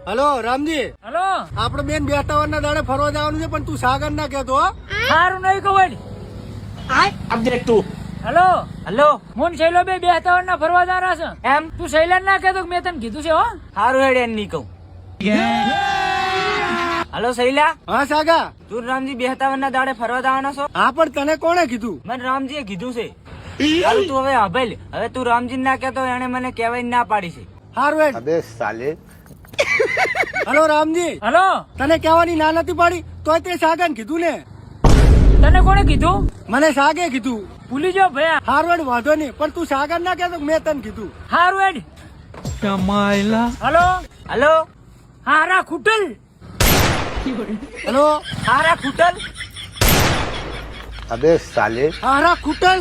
Hello Ramji, hello આપડે બેન 2 ના દાડે ફરવા જવાનું છે, પણ તું સાગર ના કહેતો હો. સારું નહીં કહું. अब देख तू હલો हेलो હું શૈલો બે 2 ના ફરવા જવાના છે એમ. તું શૈલા ના કહેતો કે મેં તને કીધું છે હો. हारू हेड एन नहीं कहूं हेलो सैला હા સાગા, તું રામજી 57 દાડે ફરવા જવાના છો? હા પણ તને કોણે કીધું? મને રામજીએ કીધું છે. હારું તું હવે હભેલ. હવે તું રામજી ના કહેતો એને મને કહેવાય ના પાડી છે. હારું હેડ. अबे साले હલો રામજી, હલો તને કહેવાની ના નથી પાડી તોય તે સાગર કીધું ને? તને કોણે કીધું? મને સાગે કીધું. ભૂલી જાઓ ભયા. હારું હેડ, વાંધો નહીં, પણ તું સાગર ના કહેતો કે મેં તને કીધું. હારું હેડ. હલો हेलो હારા ખૂટલ. હલો हारा खूटल अबे साले હારા ખૂટલ.